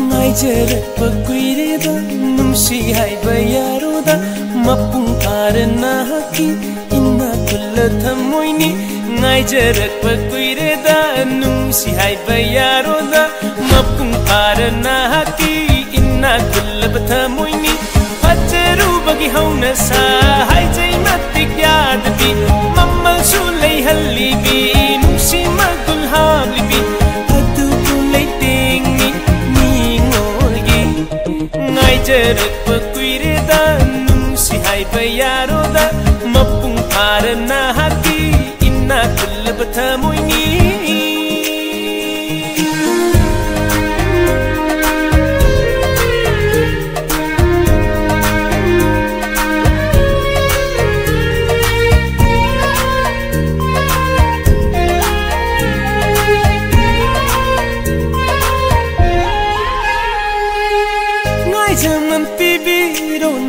ꯉꯥꯏꯖꯔꯛꯄ ꯀꯨꯏꯔꯦꯗ ꯅꯨꯡꯁꯤ ꯍꯥꯏꯕ ꯌꯥꯔꯣꯗ ꯃꯄꯨꯡ ꯐꯥ ꯐꯥꯔꯅꯥꯀꯤ ꯏꯅꯥ ꯈꯨꯜꯂ ꯊꯝꯃꯣꯏꯅꯤ ꯉꯥꯏꯖꯔꯛꯄ ꯀꯨꯏꯔꯦꯗ ꯅꯨꯡꯁꯤ ꯍꯥꯏꯕ ꯌꯥꯔꯣꯗ ꯃꯄꯨꯡ ꯐꯥꯔꯅꯥꯀꯤ ꯏꯅꯥ ꯈꯨꯜꯂꯕ ꯊꯝꯃꯣꯏꯅꯤ ꯐꯖꯔꯨꯕꯒꯤ ꯍꯧꯅ ꯁꯥ ꯍꯥꯏꯖꯩ ꯃꯇꯤꯛ ꯌꯥꯗꯕꯤ ꯃꯃꯜꯁꯨ ꯂꯩꯍꯜꯂꯤꯕꯤ ꯅꯨꯡꯁꯤ ꯃꯒꯨꯟ ꯍꯥꯞꯂꯤꯕꯤ ꯑꯗꯨꯕꯨ ꯂꯩꯇꯦꯡꯅꯤ ꯃꯤꯉꯣꯜꯒꯤ ꯉꯥꯏꯖꯔꯛꯄ ꯀꯨꯏꯔꯦꯗ ꯅꯨꯡꯁꯤ ꯍꯥꯏꯕ ꯌꯥꯔꯣꯗ ꯃꯄꯨꯡ ꯐꯥꯔꯅꯥꯀꯤ ꯏꯅꯥ ꯈꯨꯜꯂꯕ ꯊꯝꯃꯣꯏꯅꯤ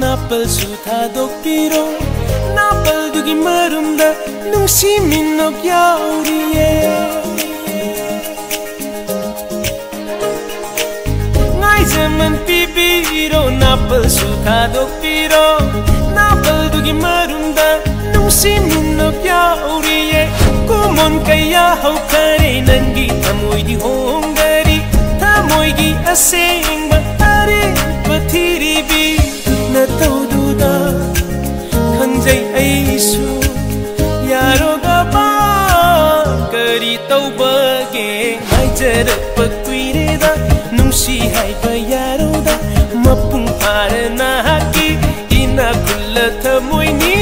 napalsu thadokpiro napaldugi marumda nungsi minok yauriye ngai zaman pibiro napalsu thadokpiro napaldugi marumda nungsi minok yauriye kumon kaya haukare nangi thamoidi hongari thamoigi asengba are pathiribi तौदुदा खंजै ऐसु यारोगा बा करी तौबगे हाइजरप कुइरेदा नुंसी हाइबा यारोदा मपुंग फारनाकि इना खुल्ल थमोइनी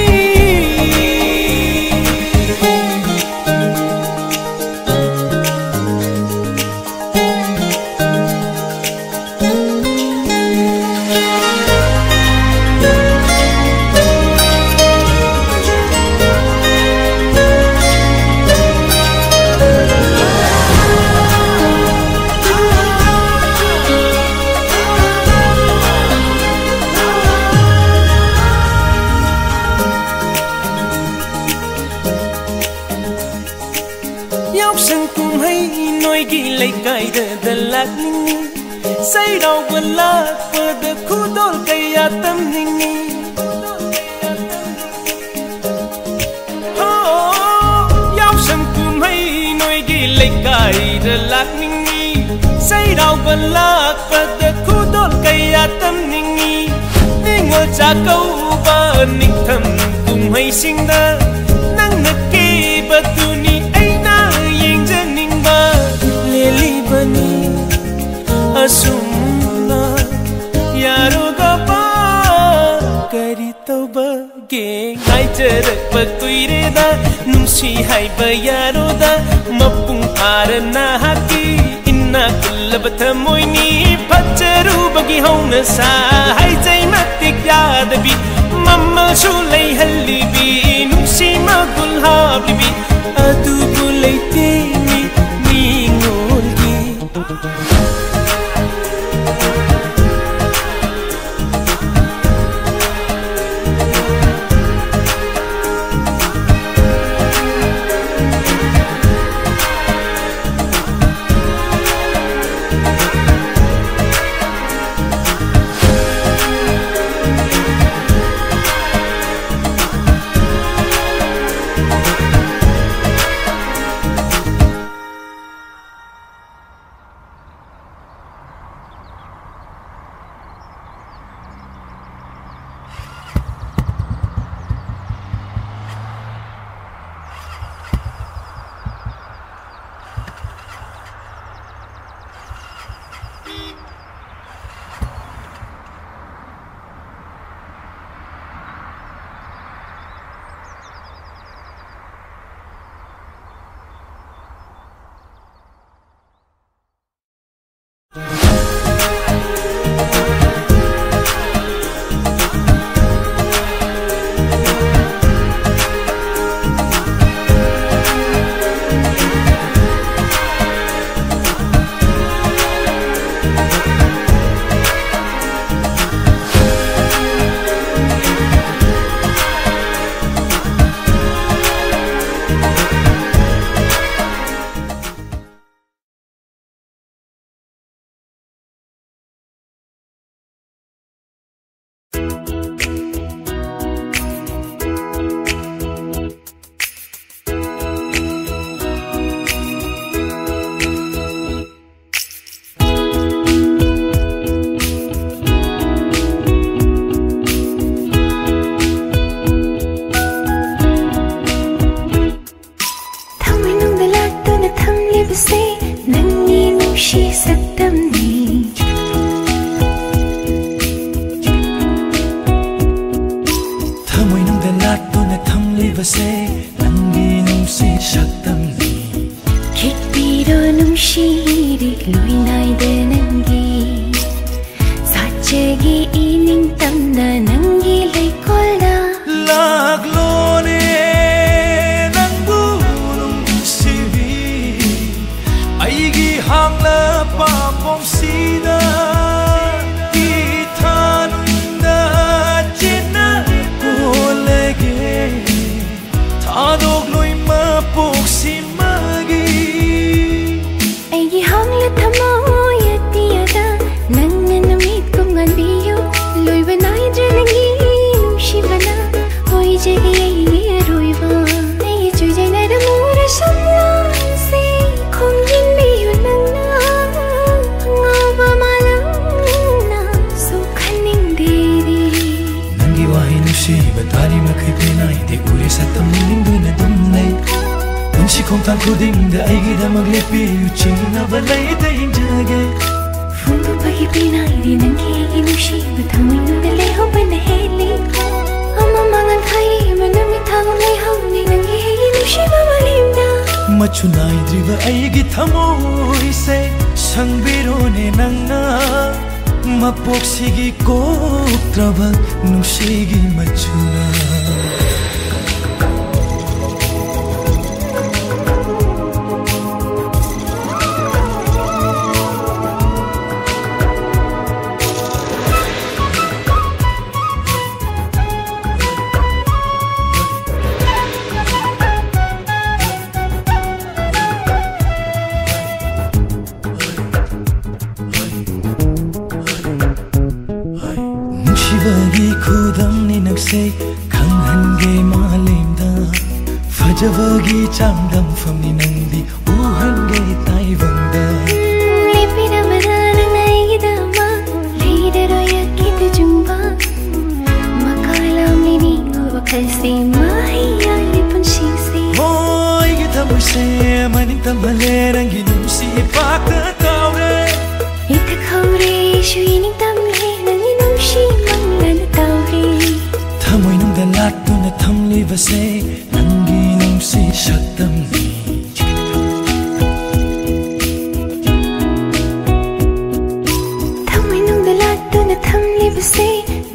say đau buồn lạc vừa được khu đôi cây tâm ninh ni giao sân cùng hay nói ghi lấy cài de lạc ninh ni say đau buồn lạc vừa được khu đôi cây tâm ninh ni đi ngồi trả câu ba ninh thầm cùng hay sinh ra nắng nực kỳ bờ tu ni ai na yên chân ninh ba lê li bani asumna yaroga ba kari tawbage ngaijarakpa kuireda nungsi haiba yaroda mapung faranaki inna kullaba thamoini fajarubagi hauna sa haijai matik yadabi mammalsu leihallibi nungsi magul hablibi adubu leiteni ningolgi ꯊꯝꯂꯤꯕꯁꯦ ꯅꯪꯒꯤ ꯅꯨꯡꯁꯤ ꯁꯛꯇꯝꯅꯤ ꯈꯤꯛꯄꯤꯔꯣ ꯅꯨꯡꯁꯤꯔꯤ ꯂꯣꯏꯅꯥꯏꯗ ꯅꯪꯒꯤ ꯁꯥꯠꯆꯒꯤ 이닝땀나 ꯅꯪꯒꯤ ꯂꯩꯀꯣꯜꯗ ꯂꯥꯛꯂꯣꯅꯦ ꯅꯪꯕꯨ ꯅꯨꯡꯁꯤꯕꯤ ꯑꯩꯒꯤ ꯍꯥꯡꯂꯕ ꯄꯣꯝꯁꯤꯗ 이탄다 찐나 올레게 타독로이 마복심하기 ꯑꯩꯒꯤ ꯍꯥꯡꯂ ꯊꯃꯣꯏ ꯑꯇꯤꯌꯥꯗ ꯅꯪꯅ ꯅꯨꯃꯤꯠ ꯀꯨꯝꯉꯥꯟꯕꯤꯌꯨ ꯂꯣꯏꯕ ꯅꯥꯏꯗ꯭ꯔꯦ ꯅꯪꯒꯤ ꯅꯨꯡꯁꯤꯕꯅ ꯑꯣꯏꯖꯒꯦ ꯑꯩꯒꯤ ꯑꯔꯣꯏꯕ ꯑꯩꯒꯤ ꯆꯨꯖꯩꯅꯔꯝꯃꯨꯔ ꯁꯝꯂꯥꯡꯁꯦ ꯈꯣꯝꯖꯤꯟꯕꯤꯌꯨ ꯅꯪꯅ ꯑꯉꯥꯎꯕ ꯃꯥꯂꯪꯅ ꯁꯣꯛꯍꯟꯅꯤꯡꯗꯦꯗꯤ ꯅꯪꯒꯤ ꯋꯥꯍꯩ ꯅꯨꯡꯁꯤꯕ ꯇꯥꯔꯤ ꯃꯈꯩ ꯄꯦꯟꯅꯥꯏꯗꯦ ꯎꯔꯦ ꯁꯛꯇꯝ ꯅꯤꯡꯗꯨꯅ ꯑꯗꯨꯝ ꯂꯩ ꯄꯨꯟꯁꯤ ꯈꯣꯡꯊꯥꯡ ꯈꯨꯗꯤꯡꯗ ꯑꯩꯒꯤꯗꯃꯛ ꯂꯦꯞꯄꯤꯌꯨ ꯆꯤꯡꯅꯕ ꯂꯩꯇ ꯌꯦꯡꯖꯒꯦ ꯐꯣꯡꯗꯣꯛꯄꯒꯤ ꯄꯦꯟꯅꯥꯏꯗꯦ ꯅꯪꯒꯤ ꯑꯩꯒꯤ ꯅꯨꯡꯁꯤꯕ ꯊꯃꯣꯏꯅꯨꯡꯗ ꯂꯩꯍꯧꯕꯅ ꯍꯦꯜꯂꯤ ꯑꯃ ꯃꯉꯥꯟ ꯈꯥꯏꯔꯤꯕ ꯅꯨꯃꯤꯠ ꯊꯥꯒꯨꯝ ꯂꯩꯍꯧꯅꯤ ꯅꯪꯒꯤ ꯑꯩꯒꯤ ꯅꯨꯡꯁꯤꯕ ꯃꯥꯂꯦꯝꯗ ꯃꯆꯨ ꯅꯥꯏꯗ꯭ꯔꯤꯕ ꯑꯩꯒꯤ ꯊꯃꯣꯏꯁꯦ ꯁꯪꯕꯤꯔꯣꯅꯦ ꯅꯪꯅ ꯃꯄꯣꯛꯁꯤꯒꯤ ꯀꯣꯛꯇ꯭ꯔꯕ ꯅꯨꯡꯁꯤꯒꯤ ꯃꯆꯨꯅ ꯅꯨꯡꯁꯤꯕꯒꯤ ꯈꯨꯗꯝꯅꯤ ꯅꯪꯁꯦ ꯈꯪꯍꯟꯒꯦ ꯃꯥꯂꯦꯝꯗ ꯐꯖꯕꯒꯤ ꯆꯥꯡꯗꯝꯐꯝꯅꯤ ꯅꯪꯗꯤ ꯎꯍꯟꯒꯦ ꯇꯥꯏꯕꯪꯗ ꯂꯦꯞꯄꯤꯔꯕꯗ ꯅꯪꯅ ꯑꯩꯒꯤꯗꯃꯛ ꯂꯩꯔꯔꯣꯏ ꯑꯀꯤꯕ ꯆꯨꯡꯕ ꯃꯀꯥ ꯂꯥꯝꯂꯤꯅꯤ ꯋꯥꯈꯜꯁꯦ ꯃꯍꯩ ꯌꯥꯜꯂꯤ ꯄꯨꯟꯁꯤꯁꯦ ꯑꯩꯒꯤ ꯊꯃꯣꯏꯁꯦ ꯃꯅꯤꯡ ꯇꯝꯍꯜꯂꯦ ꯅꯪꯒꯤ ꯅꯨꯡꯁꯤ ꯄꯥꯛꯇ ꯀꯥꯎꯔꯦ ꯏꯊꯛꯍꯧꯔꯦ ꯑꯩꯁꯨ ꯏꯅꯤꯡꯇꯝꯂꯦ ꯅꯪꯒꯤ ꯅꯨꯡꯁꯤ ꯃꯪꯂꯥꯅ ꯇꯧꯔꯦ ꯊꯃꯣꯏꯅꯨꯡꯗ ꯂꯥꯠꯇꯨꯅ ꯊꯝꯂꯤꯕꯁꯦ ꯅꯪꯒꯤ ꯅꯨꯡꯁꯤ ꯁꯛꯇꯝꯅꯤ ꯊꯃꯣꯏꯅꯨꯡꯗ ꯂꯥꯠꯇꯨꯅ ꯊꯝꯂꯤꯕꯁꯦ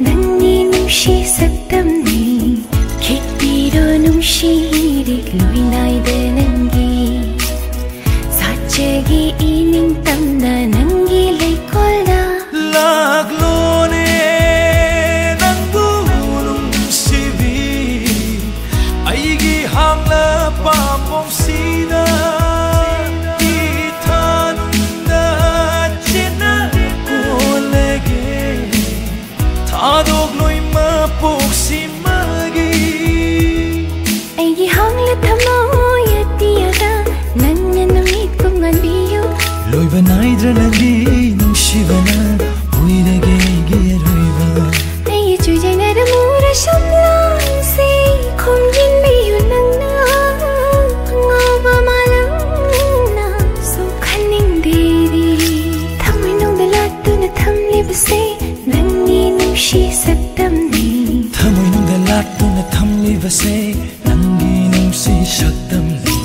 ꯅꯪꯒꯤ ꯅꯨꯡꯁꯤ ꯁꯛꯇꯝꯅꯤ ꯈꯤꯛꯄꯤꯔꯣ ꯅꯨꯡꯁꯤꯔꯤ ꯂꯣꯏꯅꯥꯏꯗ ꯅꯪꯒꯤ ꯁꯥꯠꯆꯒꯤ 이닝땀나 ꯅꯪꯒꯤ ꯂꯩꯀꯣꯜꯗ ꯂꯥꯛꯂꯣꯅꯦ ꯅꯪꯕꯨ ꯅꯨꯡꯁꯤꯕꯤ ꯑꯩꯒꯤ ꯍꯥꯡꯂꯕ ꯄꯣꯝꯁꯤꯗ 이탄다 찐나 올레게 타독로이 마복심하기 ꯑꯩꯒꯤ ꯍꯥꯡꯂ ꯊꯃꯣꯏ ꯑꯇꯤꯌꯥꯗ ꯅꯪꯅ ꯅꯨꯃꯤꯠ ꯀꯨꯝꯉꯥꯟꯕꯤꯌꯨ ꯂꯣꯏꯕ ꯅꯥꯏꯗ꯭ꯔ ꯅꯪꯒꯤ ꯅꯨꯡꯁꯤꯕꯅ ꯑꯣꯏꯔꯒꯦ ꯑꯩꯒꯤ ꯑꯔꯣꯏꯕ ꯑꯩꯒꯤ ꯆꯨꯖꯩꯅꯔꯝꯃꯨꯔ ꯁꯝꯂꯥꯡꯁꯦ ꯈꯣꯝꯖꯤꯟꯕꯤꯌꯨ ꯅꯪꯅ ꯑꯉꯥꯎꯕ ꯃꯥꯂꯪꯅ ꯁꯣꯛꯍꯟꯅꯤꯡꯗꯦꯗꯤ ꯊꯃꯣꯏꯅꯨꯡꯗ ꯂꯥꯠꯇꯨꯅ ꯊꯝꯂꯤꯕꯁꯦ ꯅꯪꯒꯤ ꯅꯨꯡꯁꯤ ꯁꯛꯇꯝꯅꯤ ꯊꯃꯣꯏꯅꯨꯡꯗ ꯂꯥꯠꯇꯨꯅ ꯊꯝꯂꯤꯕꯁꯦ ꯅꯪꯒꯤ ꯅꯨꯡꯁꯤ ꯁꯛꯇꯝꯅꯤ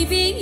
Hãy subscribe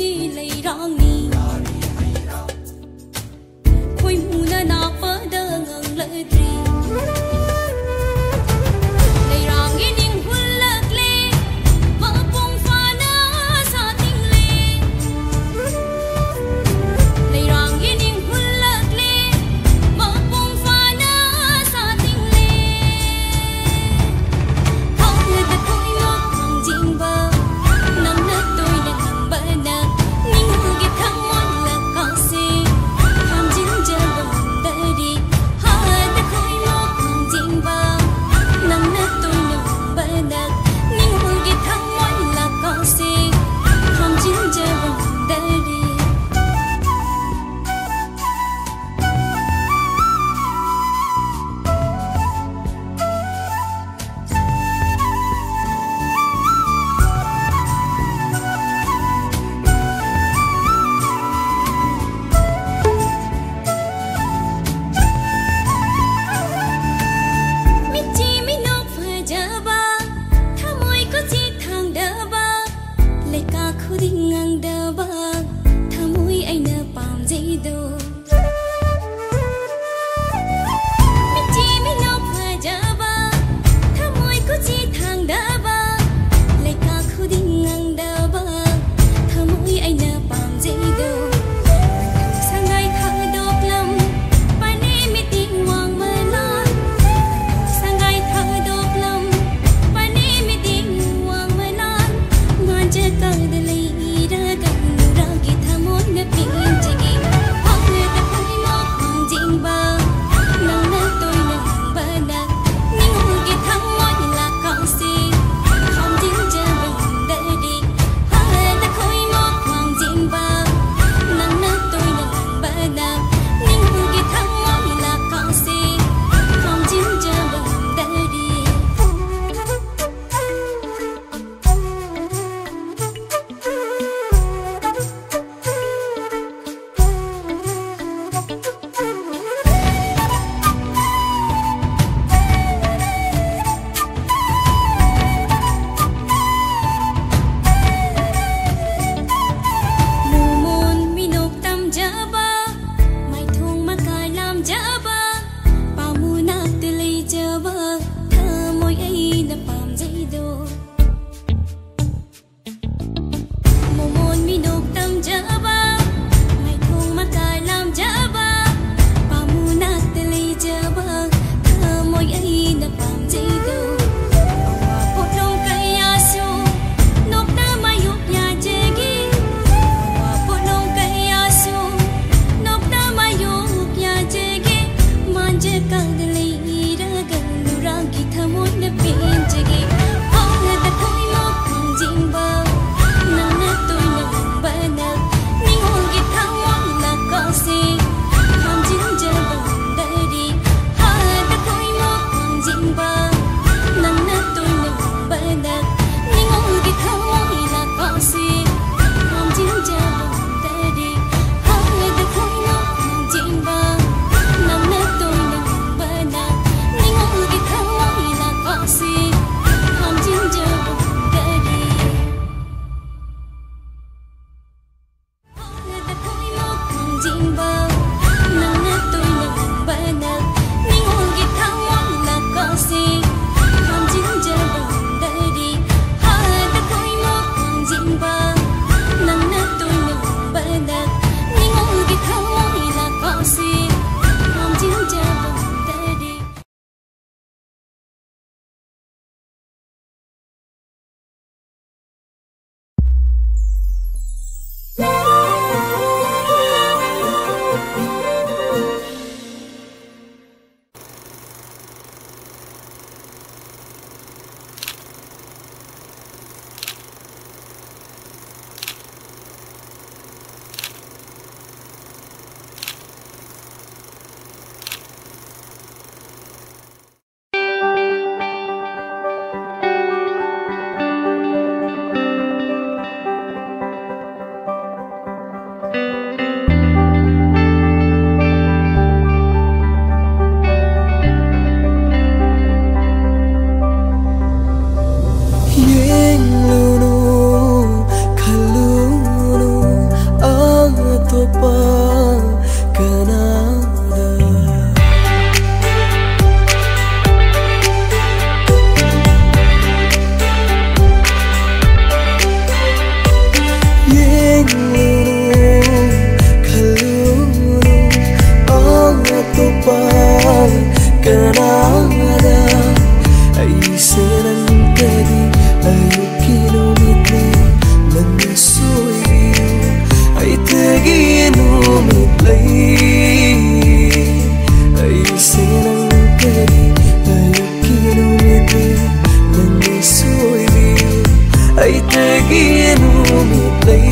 Benjagi numi play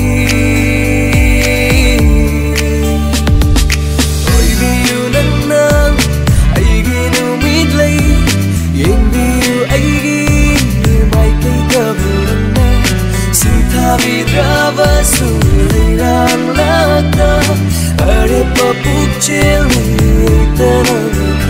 Oi biu nang nang Aigi numi play Yen biu aigi Mai kai kabulana Sita vidrava Sulai rang lakta Are papuk cheli Tanang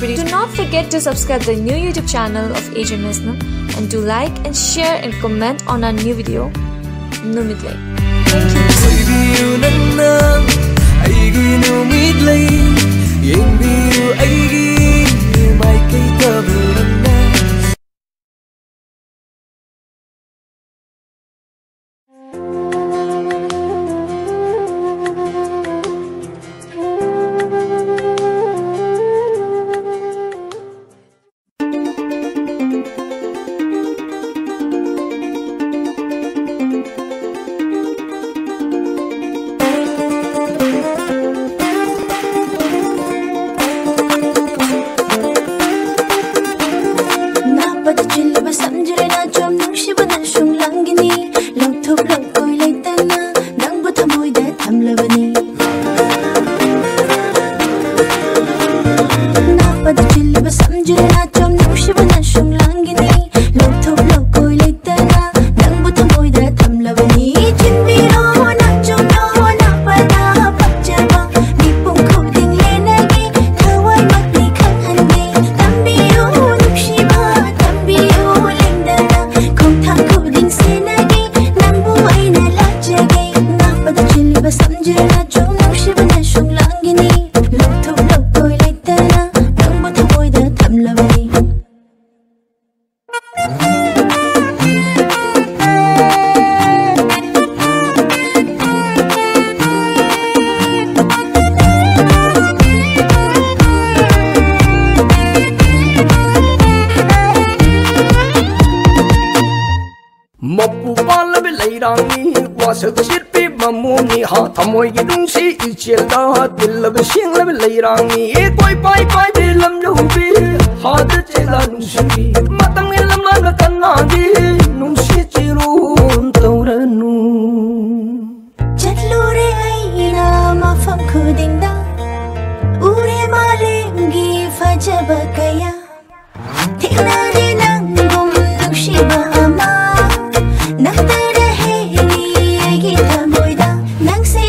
Do not forget to subscribe the new YouTube channel of AJ Mesnam and do like and share and comment on our new video. Numitlay. Samjre na chom nung shiba na shung langini lang thuk lang koi Môi cái đúng sĩ chiều đó tiền là bên xiên là bên lấy ràng nhỉ quay bay bay đi làm đâu bi họ đã chỉ là nung sĩ mà tăng lên làm là cần nào đi nung sĩ chỉ luôn tàu ra nung chất lure ai na mà phẩm khu đình da ure mà lên ghi pha cha bờ kaya thiên na đi nang gom nung sĩ ba ama nang ta ra hey ai ghi ta môi da nang say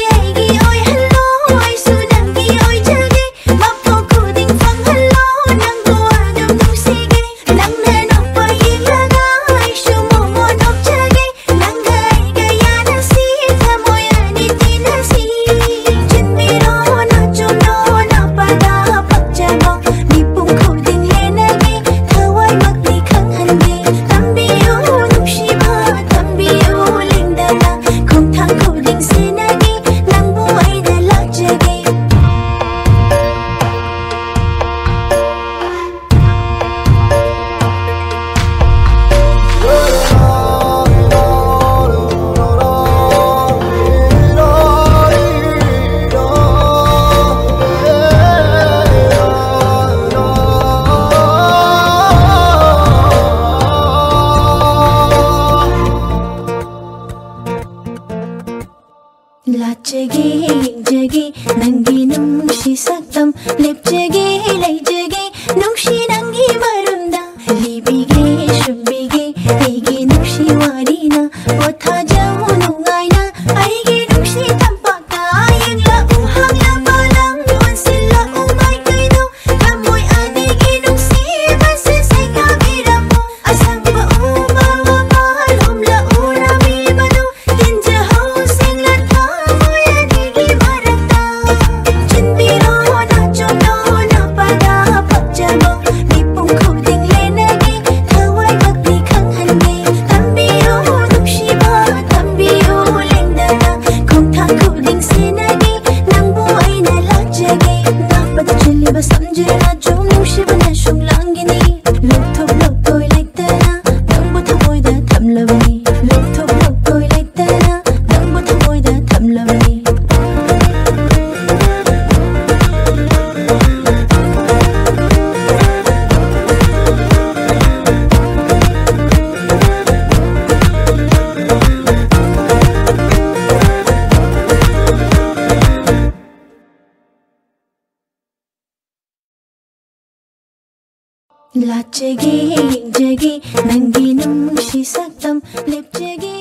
Lachegi, jegi, nangi nung si saktam, lepjegi,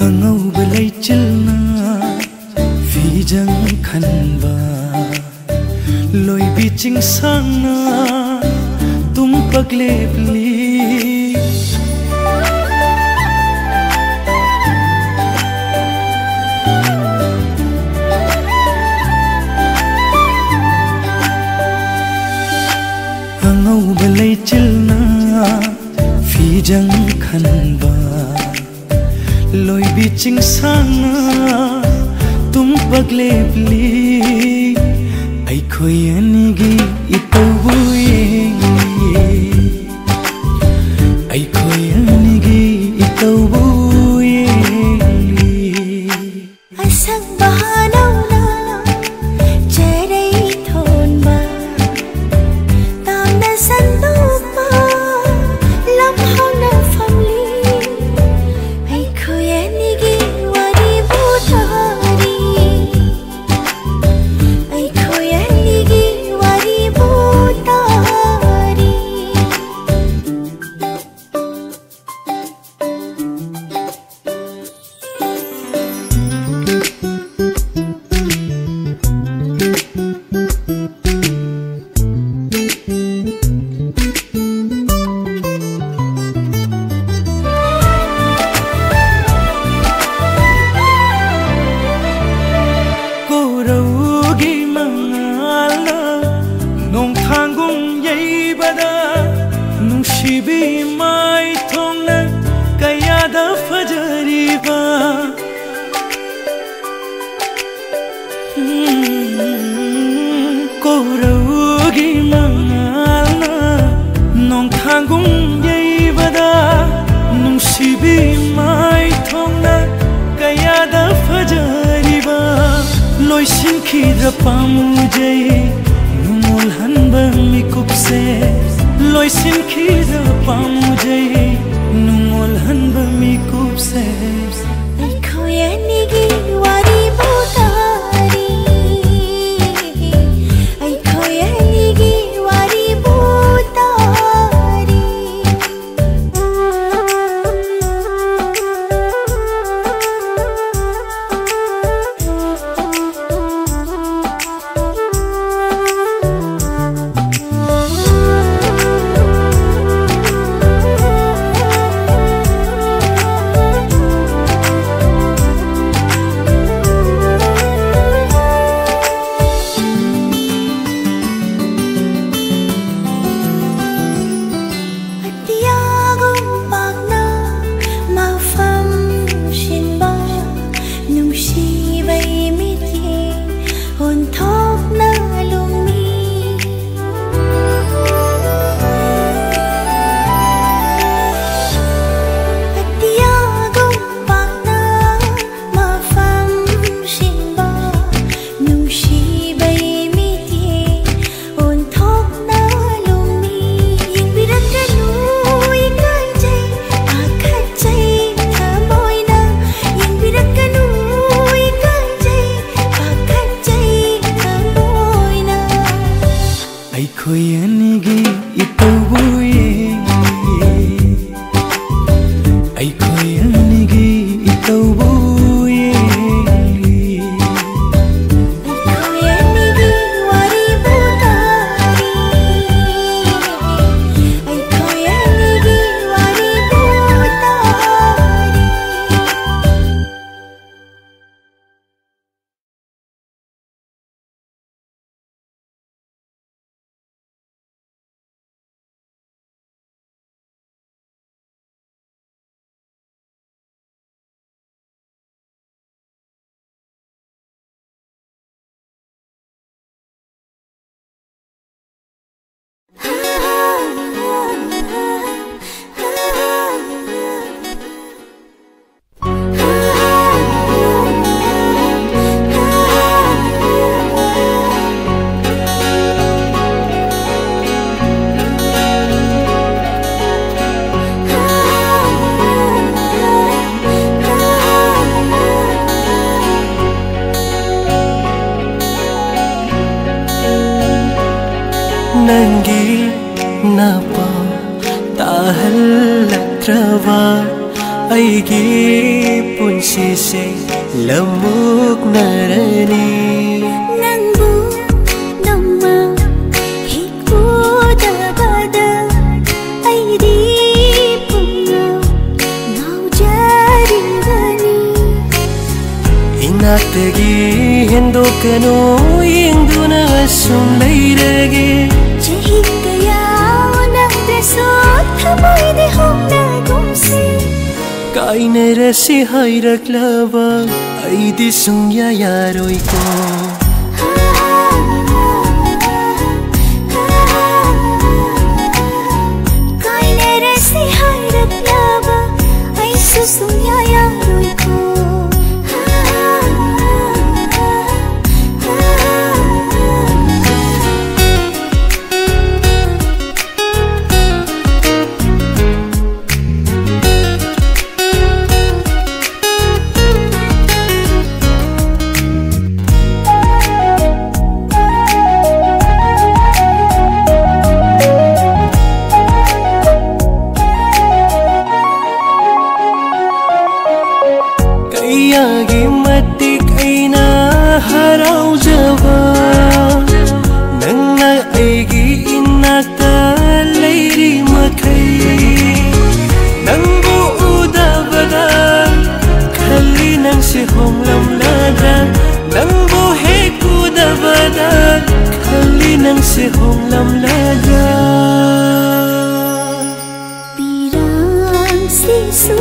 Angau belai chilna, phi jang khanba, loi biching sangna. Tum paglebli Angau belai chilna phi jang khanba loi biching sangna tum paglebli ai khoi anigi itawui ai khoi anigi itawui asang bahanaw na cheray thon ba tam na sandok pa lam hong na family ai khoi anigi wari butari ai khoi anigi wari fajariba Koraugi mangalna Nong thanggung yaibada Nungsibi mai thongna Kayada fajariba Loisin khidra pamujai Numol hanba mikup se Loisin khidra pamujai Numol hanba mikup se Aikoyanigi wari butari Aikoyanigi wari butari Aikoyanigi itabuye Aikoyanigi itabuye Aikoyanigi wari butari Aikoyanigi wari butari Nangi napa tahallatrava aigi punsi se lamuk narani Nangbu namma hikpuda bada aidi punga naujarigani Inaktagi hendokano yengduna sum leirage Chahi kaya nagdaso thamoide homna gumsi Kainarasi hayraklava aidi sungya yaroi ko Kainarasi hayraklava aisu sungya yaroi ko Kayagi matik aina haraujava Nangna aigi inakta leiri makai Nangbu udavada Kali nang si homlam lada Nangbu heku davada Kali nang si homlam lada Pirang sisu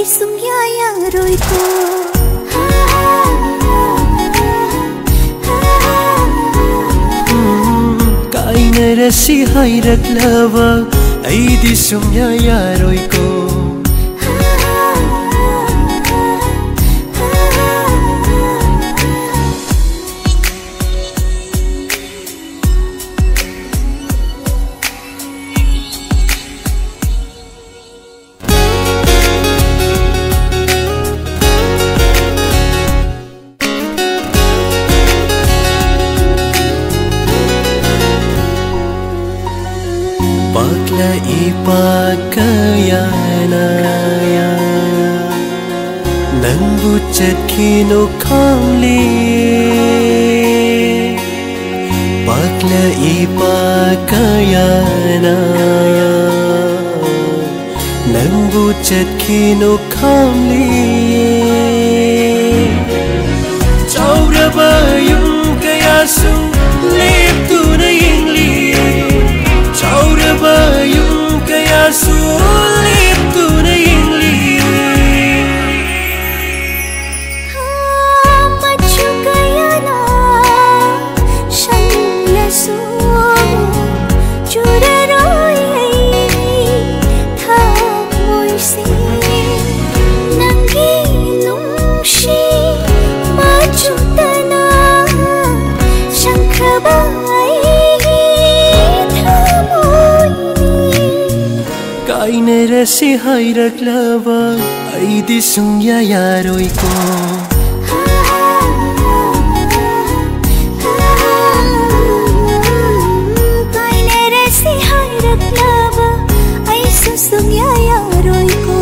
di sungya ya roi ko Kainarasi hairaklava aidi sumya ya roi ko Pakla ipagkayana Nang buchat kino kamli Pakla ipagkayana Nang buchat kino kamli Chauraba yung kayasu Lip tu na ingli Chauraba yung kaya sulit tu na ingli Machu kaya na siyang laso Churaroy thamoy si Nanginong si Machu tana siyang kabay Kainarasi hairaklava aidi sungya ya roi ko Kainarasi hairaklava ay susungya ya roi ko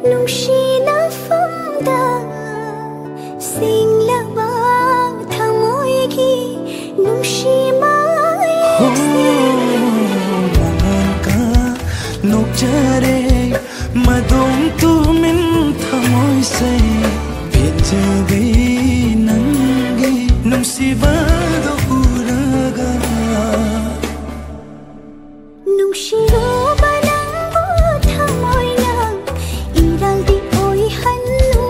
Nung si na phong da, xinh lặng ꯆꯔꯦ ꯃꯗꯣꯝ ꯇꯨꯃꯤꯟ ꯊꯃꯣꯏꯁꯦ ꯄꯦꯟꯖꯕꯤ ꯅꯪꯒꯤ ꯅꯨꯡꯁꯤꯕꯗꯣ ꯎꯔꯒ ꯅꯨꯡꯁꯤꯔꯨꯕ ꯅꯪꯕꯨ ꯊꯃꯣꯏꯅ ꯏꯔꯥꯜꯗꯤ ꯑꯣꯏꯍꯜꯂꯨ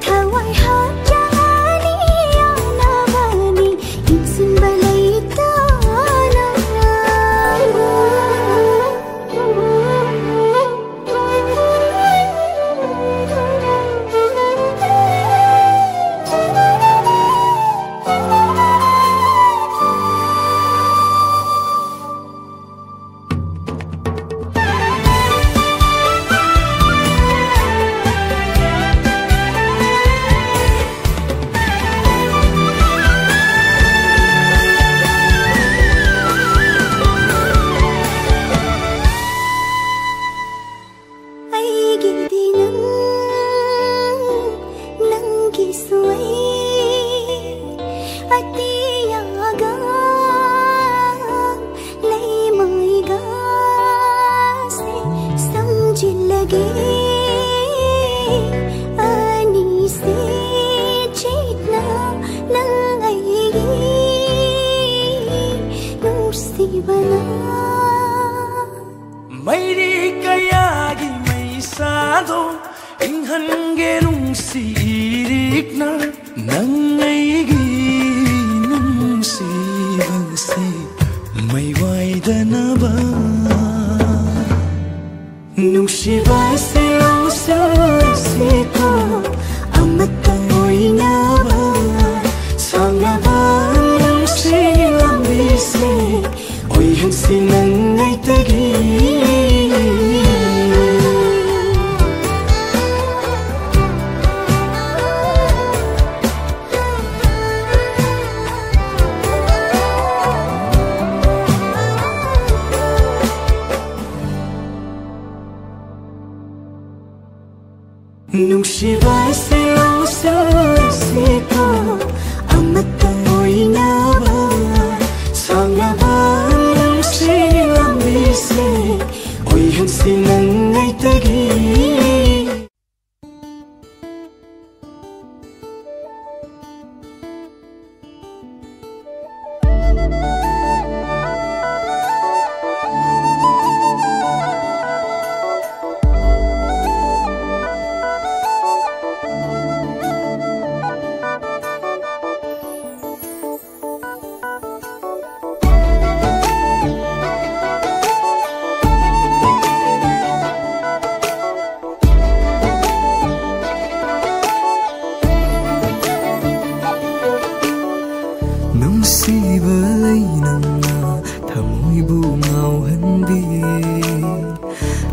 ꯊꯋꯥꯏ ꯍꯛꯆꯥꯡꯅꯤ ꯌꯥꯅꯕꯅꯤ ꯏꯟꯁꯤꯟꯕ ꯂꯩꯇꯅ Mayri kayagi may sado inghange nungsirik na nangaigi nungsibagse may waidana ba nungsibase lusase ko amata moina ba sangaba nungsilambise oy hansinang ngay tagi Nungsibase lusase ko amata moina ba sangaba nungsilambise oy hansinang ngay tagi Nungsiba laynangna thamoibu ngauhanbi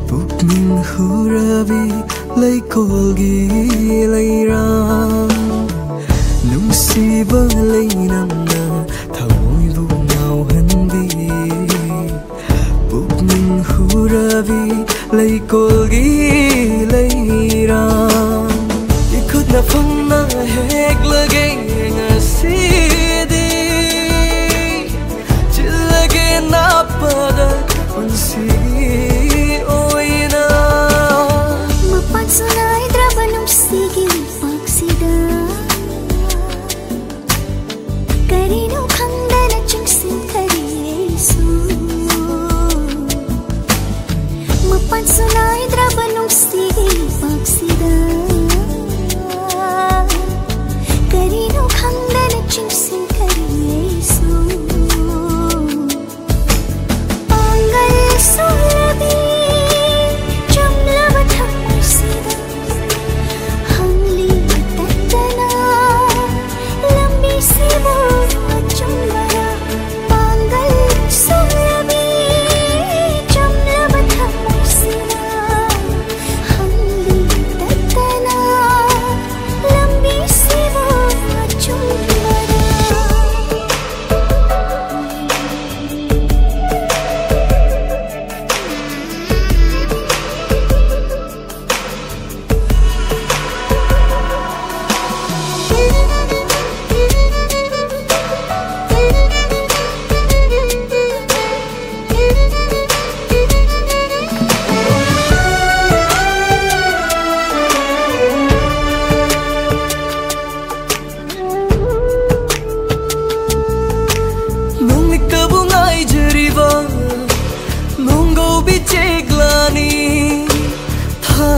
pukning hurabi laikolgi lairang Nungsiba laynangna thamoibu ngauhanbi pukning hurabi laikolgi lairang ikut na phangna hek lagay ngasi pada unsigi oina mapansunay draba nung sige pagsida karino khangda na chungsin karisu mapansunay draba nung sige pagsida karino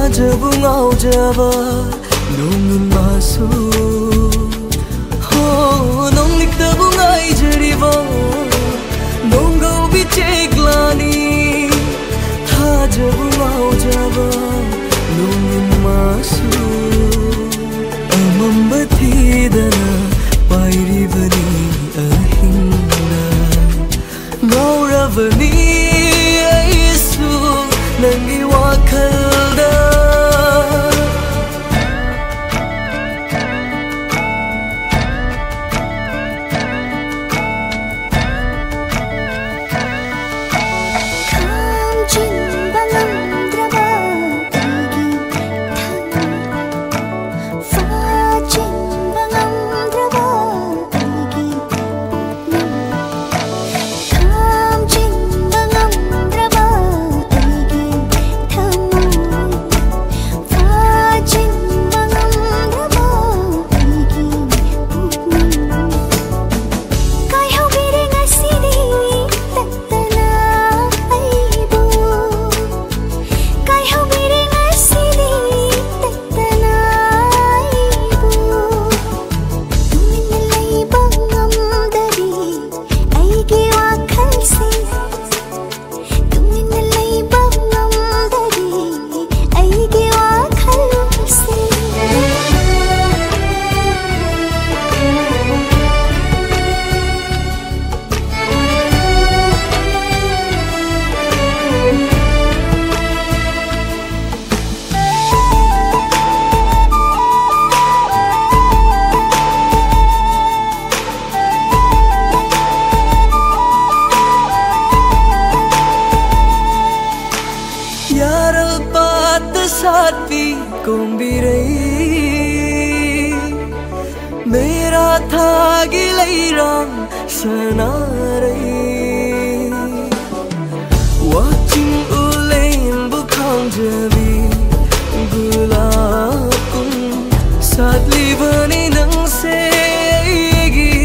ꯊꯥꯖꯕꯨ ꯉꯥꯎꯖꯕ ꯅꯣꯡꯏꯟ ꯃꯥꯁꯨ ꯅꯣꯡꯂꯤꯛꯇꯕꯨ ꯉꯥꯏꯖꯔꯤꯕ ꯅꯣꯡꯒꯧꯕꯤ ꯆꯦꯛꯂꯥꯅꯤ ꯊꯥꯖꯕꯨ ꯉꯥꯎꯖꯕ ꯅꯣꯡꯏꯟ ꯃꯥꯁꯨ ꯑꯃꯝꯕ ꯊꯤꯗꯅ ꯄꯥꯏꯔꯤꯕꯅꯤ ꯑꯍꯤꯡꯗ ꯉꯥꯎꯔꯕꯅꯤ ꯑꯩꯁꯨ ꯅꯪꯒꯤ ꯋꯥꯈꯜꯗ मेरा थागी लैराम सनारे watching ulen bukhang jabi gulakung sadli bani nang se gi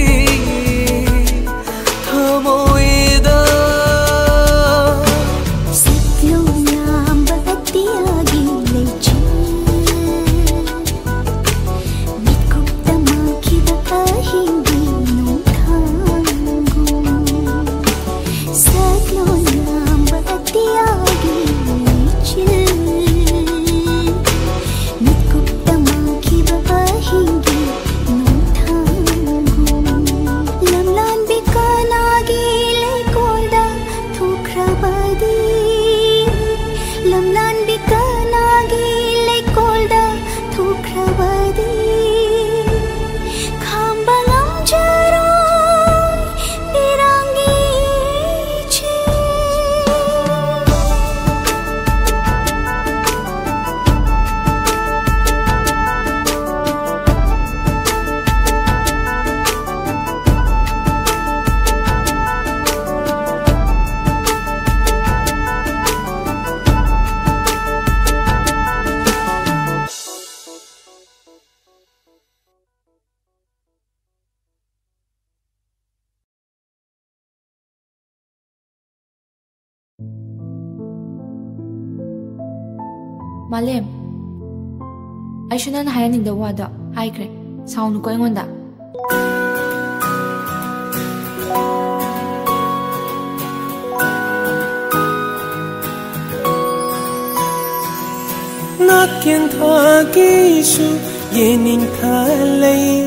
thamoida satlo naam bahati agi lechi Malem, I shouldn't hire in the water. I crack. Sound going on that. Nakin thagisu yenin thalai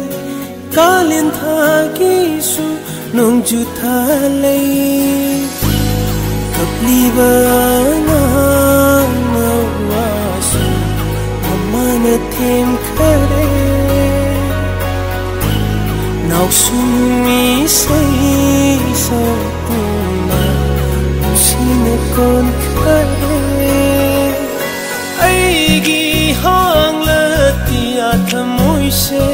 kalin thagisu nongju thalai kapliba thêm khare nào sumi say so kuma xin con khare ai gi hang la tia thamoi se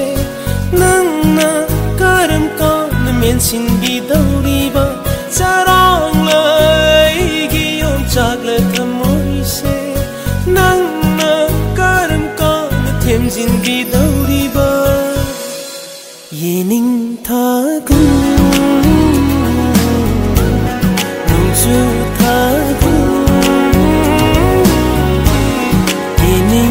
nang na karam kon men sin bi dauri ba sarang la ai gi yom chak la thamoi se nang thêm जिंदगी दौड़ी बा ये निंग था गुम नोंजू था गुम ये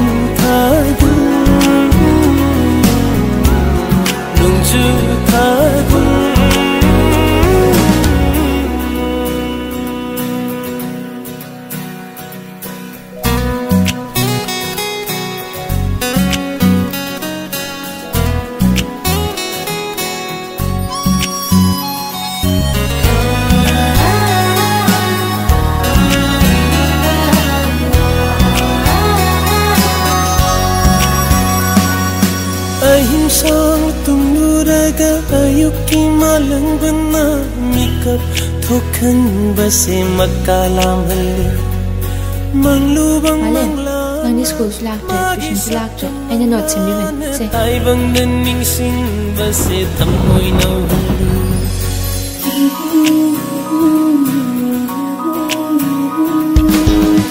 sang tumuraga ayuki malang bana mikap thokan base makalam halli manglubang mangla Nani school slagte tuition slagte ena not simri ben se ai bang ning sing base tamoi nau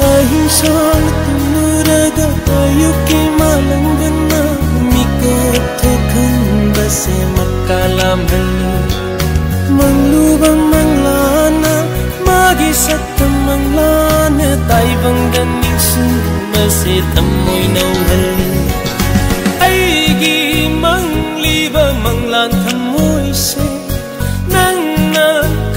ai sang tumuraga ayuki malang bana mikap thokan base makalam halli manglubang manglana magi satam manglana tai bang ning sing base tamoi nau halli aigi mangliba manglan thamoi se nangna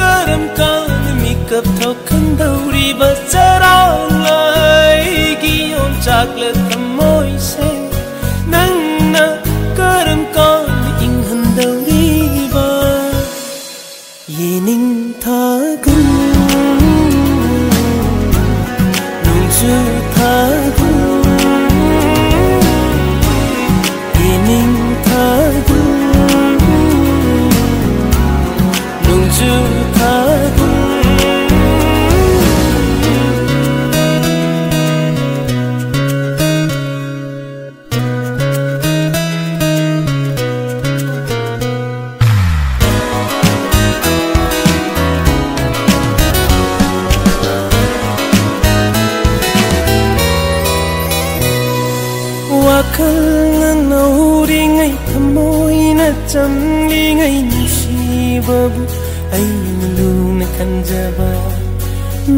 karam kan mikap thokan dauri ba charalai gi on chakle thamoi se nangna karam kan ing han dauri ba yening tha gun nung chu tha Chamlingai nushibabu ay maluna kanjaba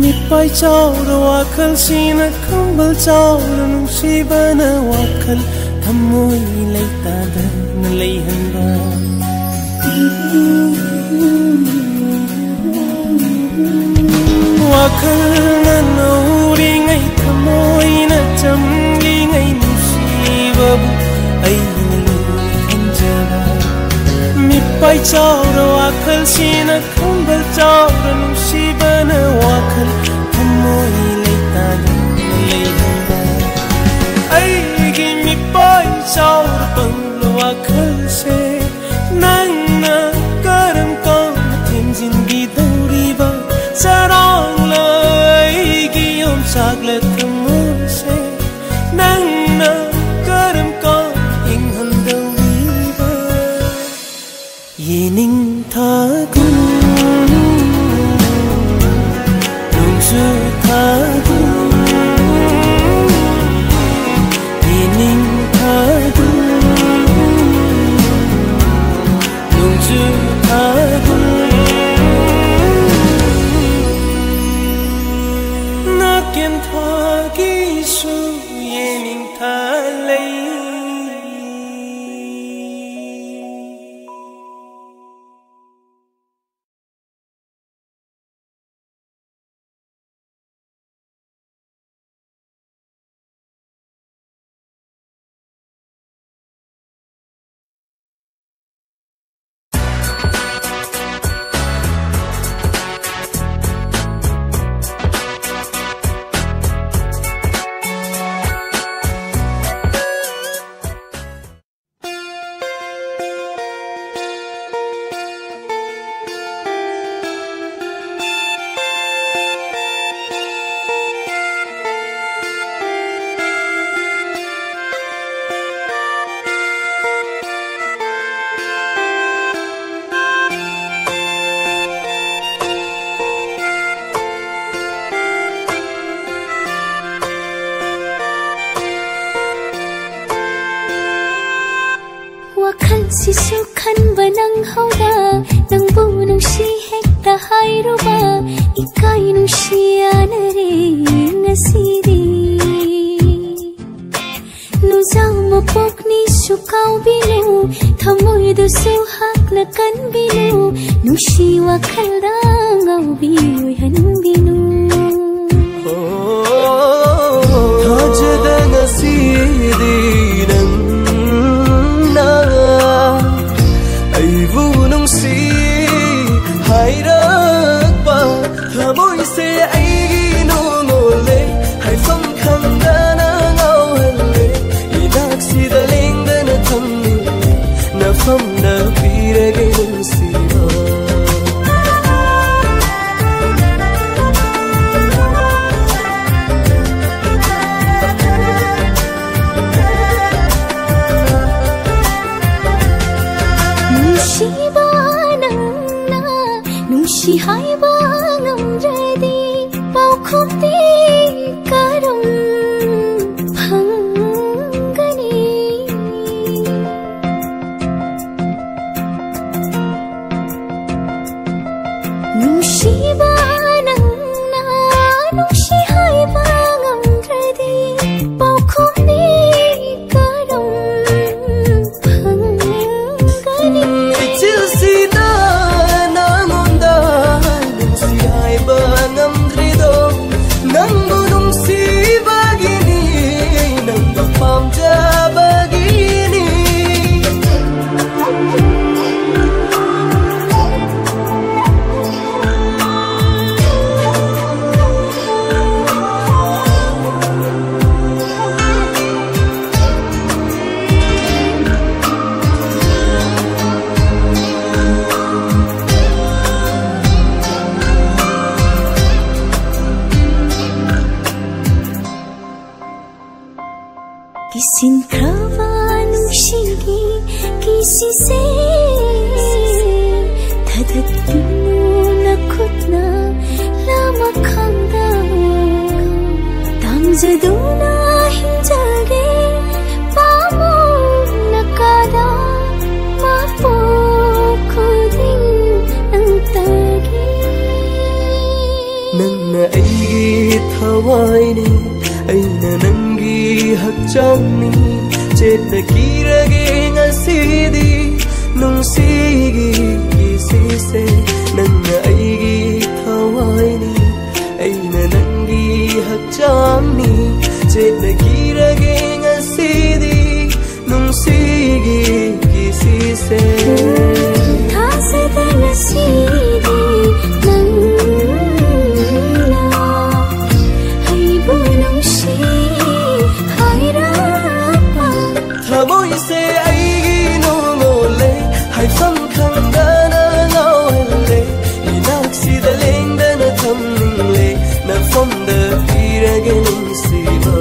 mipai chawra wakal sina kambal chawra nushibana wakal thamoi laitada na leihanba wakal na nauringai thamoi na chamlingai nushibabu ay mipai chawra wakal sina kambal chawra nushibana wakal thamoi laitada na leihanba aigi mipai chawra pangla wakal se nangna karam kan thinjingi dauriba charangla aigi om chakle thamoi se nangna karam kan ing han dauriba yening tha gun nung chu tha gun yening tha gun nung chu tha gun na ken tha gi su yening tha lei sisu khan banang hauda nang bu nang shi hekta hairuba ikai nu shiana re ngasiri nu jang mo pokni sukau binu thamoi du su hak na kan binu nu shi wa khalda ngau bi han binu thajda ngasiri Kisinkrava nungshigi kisise Thadat pinu na khutna lama khanda Tamjaduna hinjage pamu nakada mapo khuding antagi Nangna aigi thawaine aina nangi hakchangni chetna kirage ngasidi nungsigi kisise nangna aigi thawaine aina nangi hakchangni chetna kirage ngasidi nungsigi kisise thasada nasidi Thamoise aigi nongole haifam khangdana ngawale inaksida lengdana thamningle na famda irage nungsiba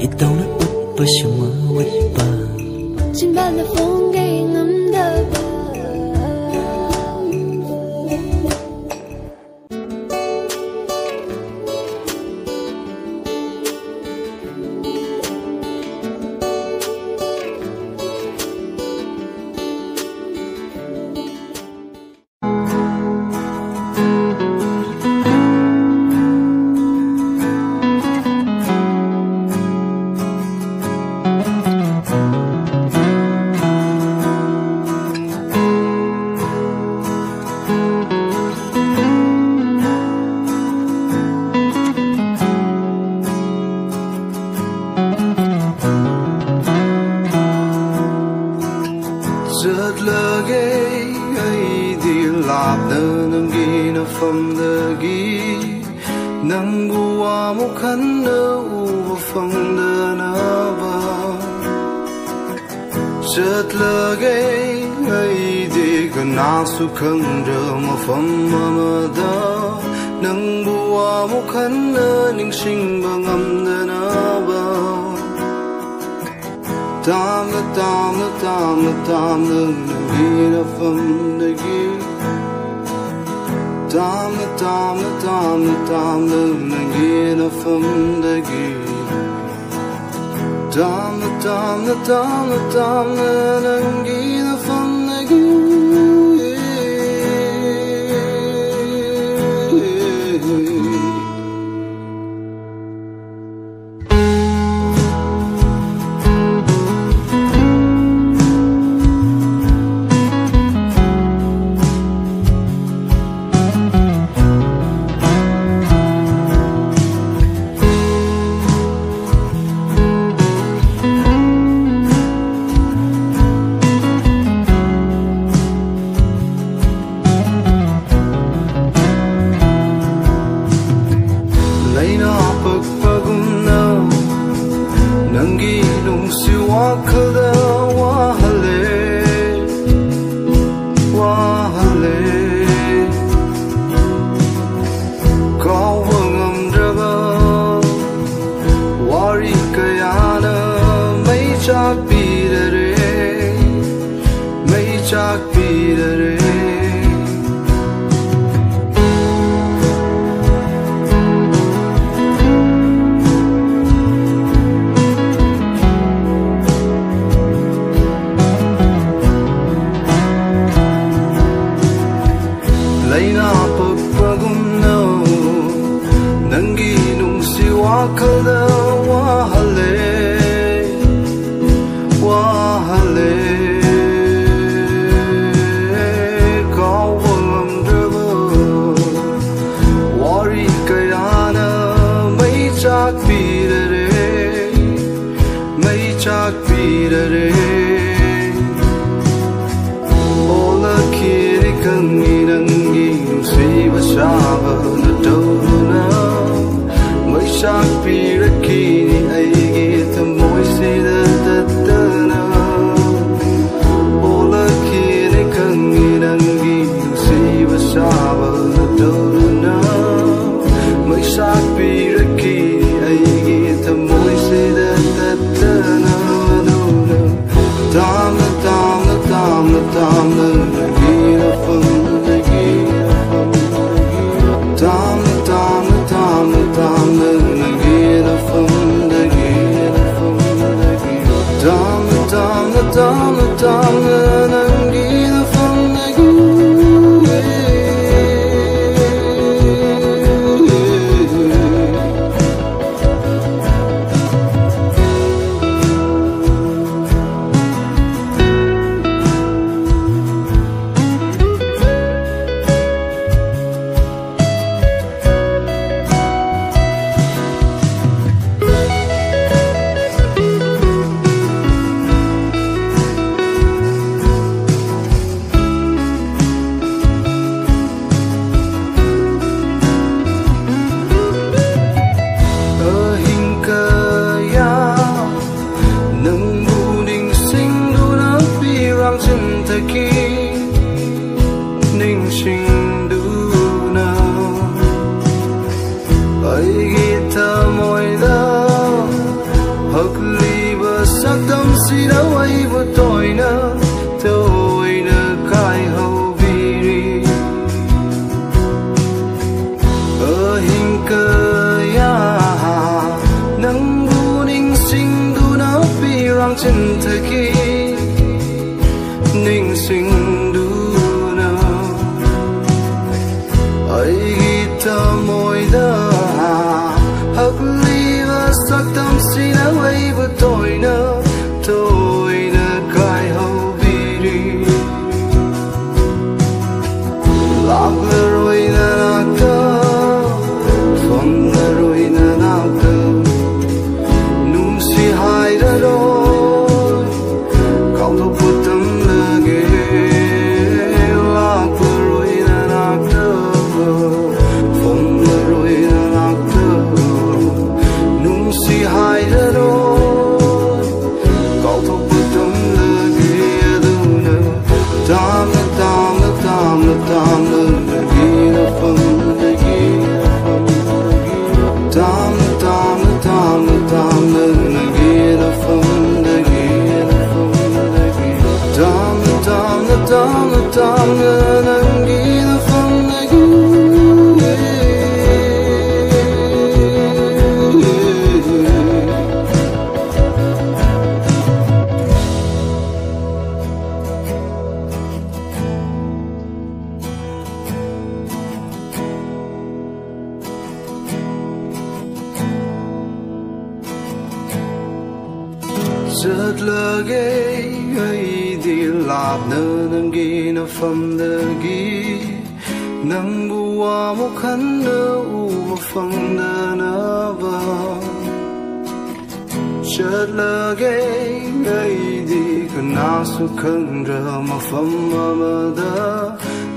itawna utpa siyang mawat pa Simba na phone gay ngamdaba Khang rơ mà phong mà da nang bua mu khăn nơ ning sing bang am da na ba tam na tam na tam na tam na gi na phong da gi tam na tam na tam na tam na gi na phong da gi tam na tam na tam na tam na gi na phong da gi Tam na chân thời kỳ ninh sinh đủ nào ấy ta môi đã hắc ly và sắc tâm si đã ấy với tôi nè cài hậu vì đi lạc rồi nè ta phong rồi nè ta nung si hai đã rồi cậu đâu bút tâm lagi lạc rồi nè ta phong rồi nè ta nung si hai đã rồi cậu đâu bút tâm lagi aduna tam lagi na phong lagi tam lagi na phong lagi tam lagi na phong lagi rất lagi ay di lạc na nangi na fam lagi nang buwa mo khan na u fam na na ba rất lagi ay di kana su khan ra ma fam ma da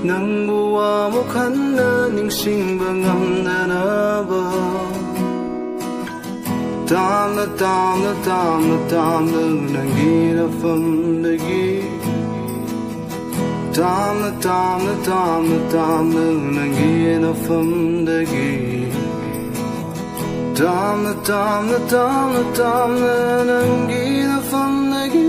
nang buwa mo khan na ning sing ba ngam na na ba tam na nangi na fam lagi tam na nangi na fam lagi tam na nangi na fam lagi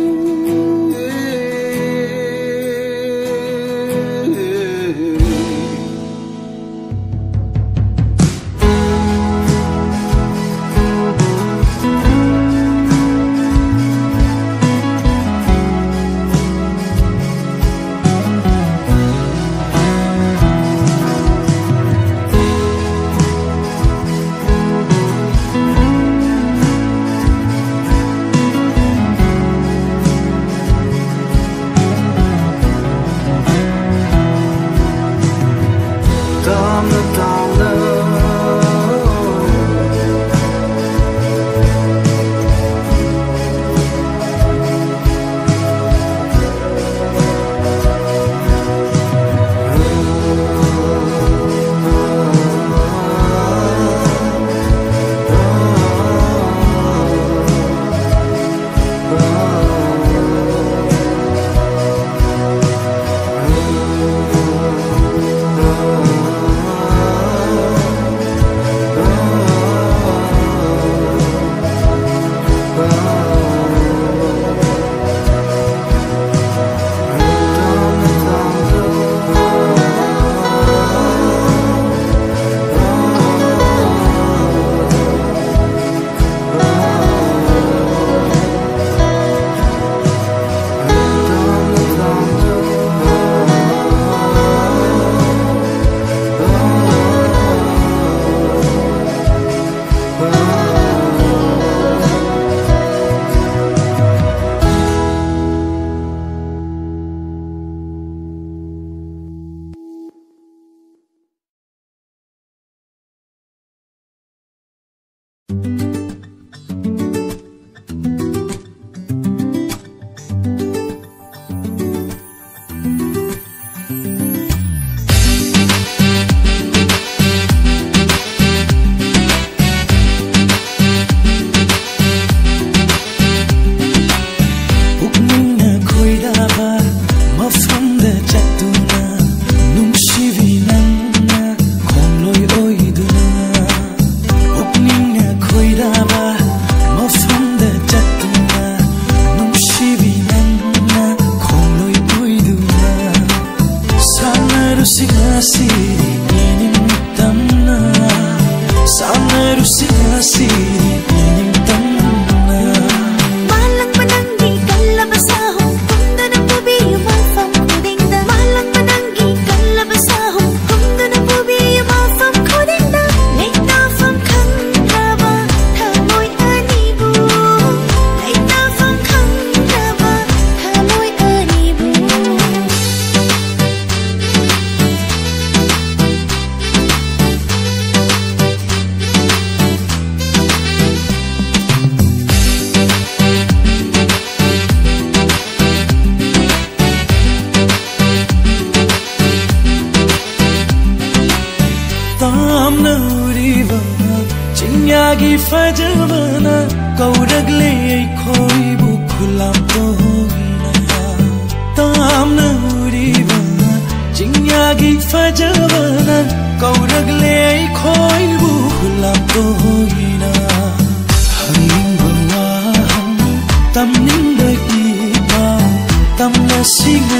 fajabana kauragle khoi bu khulam toina tamna uriba jingya gi fajabana kauragle khoi bu khulam toina haing bawa tam ning dai ba tam na sing